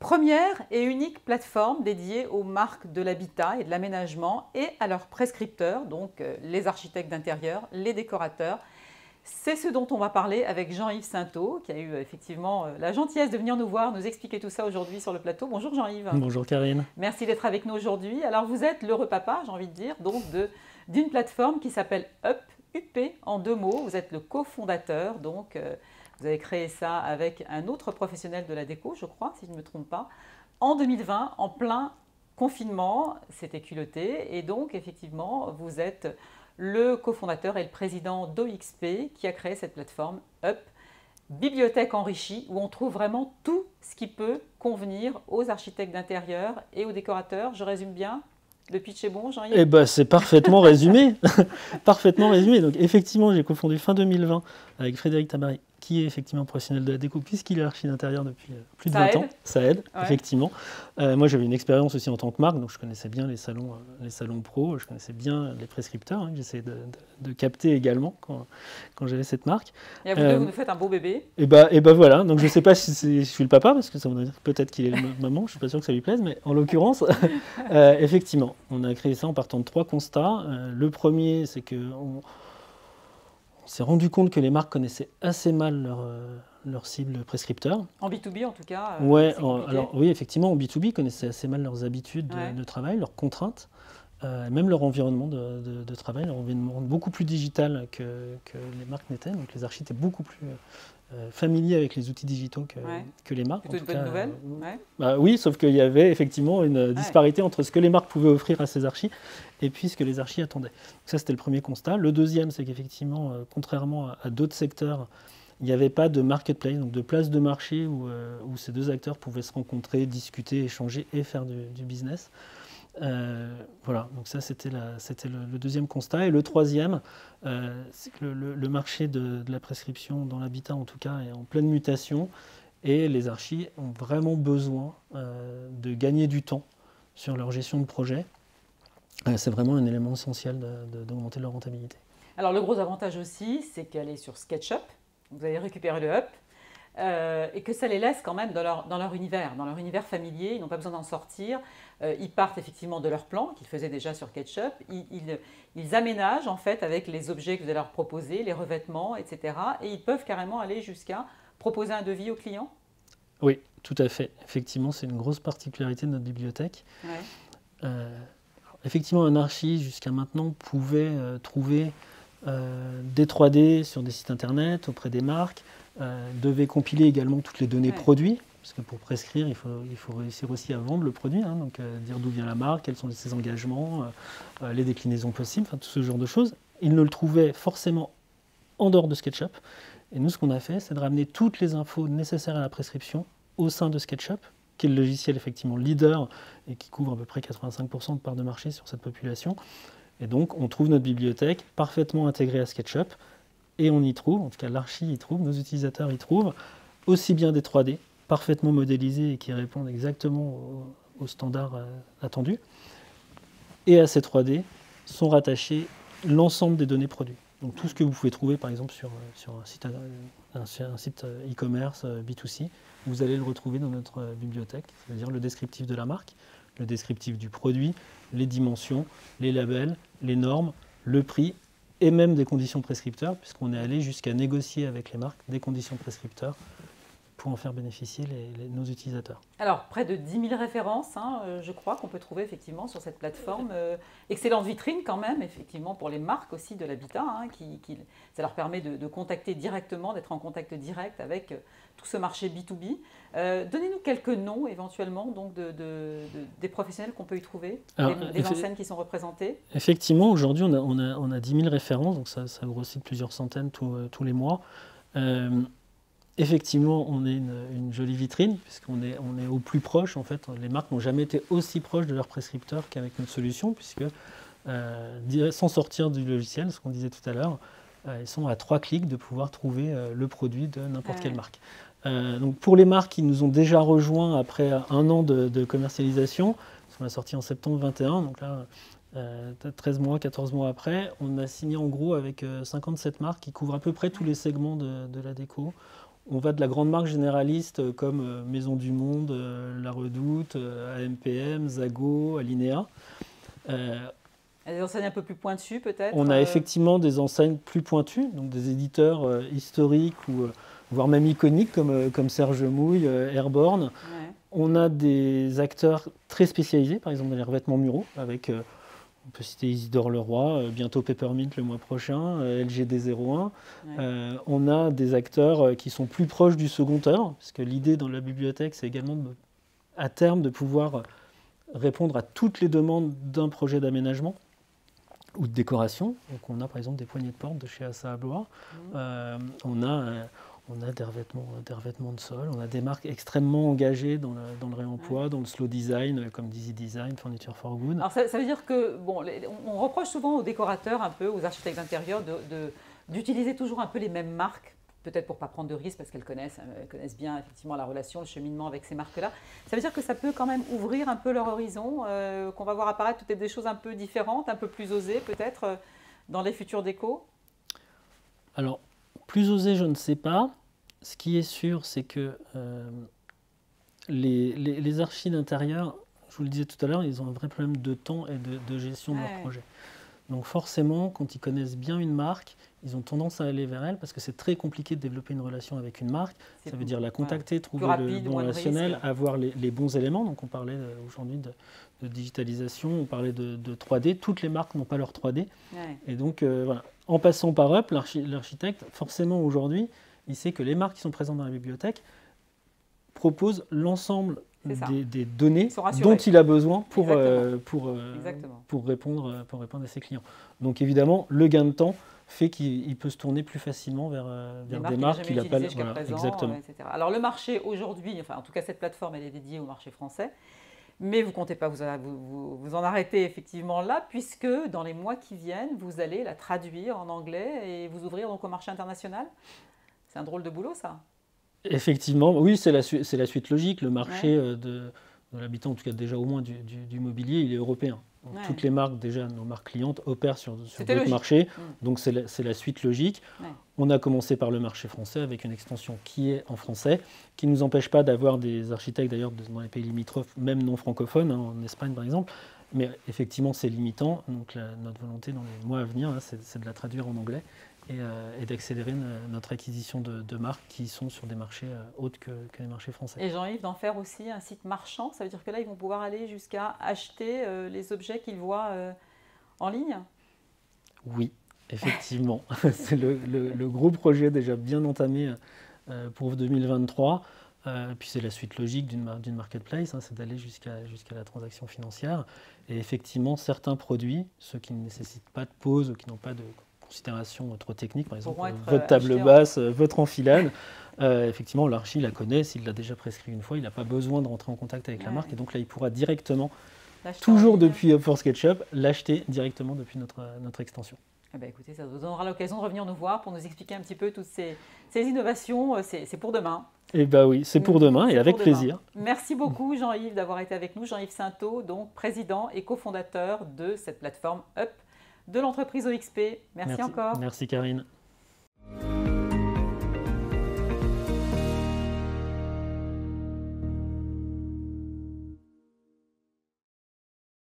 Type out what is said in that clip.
Première et unique plateforme dédiée aux marques de l'habitat et de l'aménagement et à leurs prescripteurs, donc les architectes d'intérieur, les décorateurs. C'est ce dont on va parler avec Jean-Yves Sainteau, qui a eu effectivement la gentillesse de venir nous voir, nous expliquer tout ça aujourd'hui sur le plateau. Bonjour Jean-Yves. Bonjour Karine. Merci d'être avec nous aujourd'hui. Alors vous êtes l'heureux papa, j'ai envie de dire, donc d'une plateforme qui s'appelle Up, UP en 2 mots. Vous êtes le cofondateur, donc vous avez créé ça avec un autre professionnel de la déco, je crois, si je ne me trompe pas, en 2020, en plein confinement, c'était culotté. Et donc effectivement, vous êtes le cofondateur et le président d'OXP qui a créé cette plateforme Up, bibliothèque enrichie, où on trouve vraiment tout ce qui peut convenir aux architectes d'intérieur et aux décorateurs. Je résume bien? Le pitch est bon, Jean-Yves? Eh ben, c'est parfaitement résumé. Parfaitement résumé. Donc, effectivement, j'ai cofondu fin 2020 avec Frédéric Tabary, qui est effectivement professionnel de la déco, puisqu'il est archi d'intérieur depuis plus de 20 ans. Ça aide, ouais. Effectivement. Moi, j'avais une expérience aussi en tant que marque, donc je connaissais bien les salons pro, je connaissais bien les prescripteurs, hein, que j'essayais de capter également quand j'avais cette marque. Et à vous deux, vous nous faites un beau bébé. Et ben voilà. Donc, je ne sais pas si je suis le papa, parce que ça voudrait dire peut-être qu'il est le maman, je ne suis pas sûr que ça lui plaise, mais en l'occurrence, effectivement, on a créé ça en partant de 3 constats. Le premier, c'est que on s'est rendu compte que les marques connaissaient assez mal leur cible prescripteur. En B2B en tout cas. Ouais, alors oui, effectivement, en B2B, ils connaissaient assez mal leurs habitudes de travail, leurs contraintes, même leur environnement de travail, leur environnement beaucoup plus digital que les marques n'étaient. Donc les architectes étaient beaucoup plus familiers avec les outils digitaux que les marques. Plutôt une bonne nouvelle. Bah, oui, sauf qu'il y avait effectivement une disparité entre ce que les marques pouvaient offrir à ces archis et puis ce que les archis attendaient. Donc ça, c'était le premier constat. Le deuxième, c'est qu'effectivement, contrairement à d'autres secteurs, il n'y avait pas de marketplace, donc de place de marché où ces deux acteurs pouvaient se rencontrer, discuter, échanger et faire du business. Voilà, donc ça c'était le deuxième constat. Et le troisième, c'est que le marché de la prescription dans l'habitat en tout cas est en pleine mutation et les archis ont vraiment besoin de gagner du temps sur leur gestion de projet. C'est vraiment un élément essentiel d'augmenter leur rentabilité. Alors le gros avantage aussi, c'est qu'elle est sur SketchUp, vous allez récupérer le Up, et que ça les laisse quand même dans leur univers familier, ils n'ont pas besoin d'en sortir. Ils partent effectivement de leur plan qu'ils faisaient déjà sur SketchUp, ils aménagent en fait avec les objets que vous allez leur proposer, les revêtements, etc. Et ils peuvent carrément aller jusqu'à proposer un devis au client. Oui, tout à fait. Effectivement, c'est une grosse particularité de notre bibliothèque. Effectivement, un archi jusqu'à maintenant pouvait trouver des 3D sur des sites internet auprès des marques, devait compiler également toutes les données produits. Parce que pour prescrire, il faut réussir aussi à vendre le produit, hein, donc dire d'où vient la marque, quels sont ses engagements, les déclinaisons possibles, tout ce genre de choses. Ils ne le trouvaient forcément en dehors de SketchUp. Et nous, ce qu'on a fait, c'est de ramener toutes les infos nécessaires à la prescription au sein de SketchUp, qui est le logiciel effectivement leader et qui couvre à peu près 85% de part de marché sur cette population. Et donc, on trouve notre bibliothèque parfaitement intégrée à SketchUp et on y trouve, en tout cas l'archi y trouve, nos utilisateurs y trouvent, aussi bien des 3D, parfaitement modélisés et qui répondent exactement aux standards attendus. Et à ces 3D sont rattachés l'ensemble des données produits. Donc tout ce que vous pouvez trouver par exemple sur un site e-commerce B2C, vous allez le retrouver dans notre bibliothèque, c'est-à-dire le descriptif de la marque, le descriptif du produit, les dimensions, les labels, les normes, le prix et même des conditions prescripteurs, puisqu'on est allé jusqu'à négocier avec les marques des conditions prescripteurs pour en faire bénéficier nos utilisateurs. Alors, près de 10 000 références, hein, je crois, qu'on peut trouver effectivement sur cette plateforme. Excellente vitrine quand même, effectivement, pour les marques aussi de l'habitat. Hein, ça leur permet de contacter directement, d'être en contact direct avec tout ce marché B2B. Donnez-nous quelques noms éventuellement donc, des professionnels qu'on peut y trouver, des enseignes qui sont représentées. Effectivement, aujourd'hui, on a 10 000 références, donc ça grossit de plusieurs centaines tous les mois. Effectivement, on est une jolie vitrine, puisqu'on est au plus proche. En fait, les marques n'ont jamais été aussi proches de leurs prescripteurs qu'avec notre solution, puisque sans sortir du logiciel, ce qu'on disait tout à l'heure, ils sont à 3 clics de pouvoir trouver le produit de n'importe quelle marque. Donc pour les marques qui nous ont déjà rejoints après 1 an de commercialisation, on a sorti en septembre 2021, donc là, 13 mois, 14 mois après, on a signé en gros avec 57 marques qui couvrent à peu près tous les segments de la déco. on va de la grande marque généraliste comme Maison du Monde, La Redoute, AMPM, Zago, Alinea. Des enseignes un peu plus pointues peut-être? On a effectivement des enseignes plus pointues, donc des éditeurs historiques ou voire même iconiques comme Serge Mouille, Airborne. Ouais. On a des acteurs très spécialisés, par exemple dans les revêtements muraux, avec, on peut citer Isidore Leroy, bientôt Peppermint le mois prochain, LGD01. Ouais. On a des acteurs qui sont plus proches du second œuvre, parce que l'idée dans la bibliothèque, c'est également à terme de pouvoir répondre à toutes les demandes d'un projet d'aménagement ou de décoration. Donc on a par exemple des poignées de porte de chez Assa Ablois. On a des revêtements de sol, on a des marques extrêmement engagées dans le réemploi, dans le slow design, comme Dizzy Design, Furniture for Good. Alors ça veut dire que, bon, on reproche souvent aux décorateurs, un peu, aux architectes d'intérieur, d'utiliser toujours un peu les mêmes marques, peut-être pour ne pas prendre de risques, parce qu'elles connaissent bien effectivement la relation, le cheminement avec ces marques-là. Ça veut dire que ça peut quand même ouvrir un peu leur horizon, qu'on va voir apparaître peut-être des choses un peu différentes, un peu plus osées peut-être, dans les futurs décos? Alors, plus osé, je ne sais pas. Ce qui est sûr, c'est que les archis d'intérieur, je vous le disais tout à l'heure, ils ont un vrai problème de temps et de gestion de leur projet. Donc forcément, quand ils connaissent bien une marque, ils ont tendance à aller vers elle parce que c'est très compliqué de développer une relation avec une marque. Ça veut dire la contacter, trouver le bon relationnel, avoir les bons éléments. Donc on parlait aujourd'hui de digitalisation, on parlait de 3D. Toutes les marques n'ont pas leur 3D. Ouais. Et donc voilà. En passant par Up, l'architecte, forcément aujourd'hui, il sait que les marques qui sont présentes dans la bibliothèque proposent l'ensemble des données dont il a besoin pour répondre à ses clients. Donc évidemment, le gain de temps fait qu'il peut se tourner plus facilement vers des marques qu'il n'a pas jusqu'à présent, exactement. Etc. Alors le marché aujourd'hui, enfin en tout cas cette plateforme, elle est dédiée au marché français, mais vous ne comptez pas vous en arrêter effectivement là, puisque dans les mois qui viennent, vous allez la traduire en anglais et vous ouvrir donc au marché international. C'est un drôle de boulot ça. Effectivement, oui, c'est la suite logique. Le marché de l'habitant, en tout cas déjà au moins du mobilier, il est européen. Donc, toutes les marques, déjà nos marques clientes, opèrent sur d'autres marchés. Donc c'est la suite logique. Ouais. On a commencé par le marché français avec une extension qui est en français, qui ne nous empêche pas d'avoir des architectes d'ailleurs dans les pays limitrophes, même non francophones, en Espagne par exemple. Mais effectivement, c'est limitant. Donc notre volonté dans les mois à venir, c'est de la traduire en anglais. Et d'accélérer notre acquisition de marques qui sont sur des marchés autres que les marchés français. Et Jean-Yves, d'en faire aussi un site marchand, ça veut dire que là, ils vont pouvoir aller jusqu'à acheter les objets qu'ils voient en ligne? Oui, effectivement. C'est le gros projet déjà bien entamé pour 2023. Puis c'est la suite logique d'une marketplace, c'est d'aller jusqu'à la transaction financière. Et effectivement, certains produits, ceux qui ne nécessitent pas de pause ou qui n'ont pas de considération trop technique, par exemple votre table basse, votre enfilade, effectivement l'archi la connaît, s'il l'a déjà prescrit une fois, il n'a pas besoin de rentrer en contact avec la marque, et donc là il pourra directement, toujours depuis Up for SketchUp, l'acheter directement depuis notre extension. Eh bien, écoutez, ça vous donnera l'occasion de revenir nous voir pour nous expliquer un petit peu toutes ces innovations, c'est pour demain. Eh bien oui, c'est pour demain et avec plaisir. Merci beaucoup Jean-Yves d'avoir été avec nous, Jean-Yves Sainteau, donc président et cofondateur de cette plateforme Up de l'entreprise OXP. Merci encore. Merci Karine.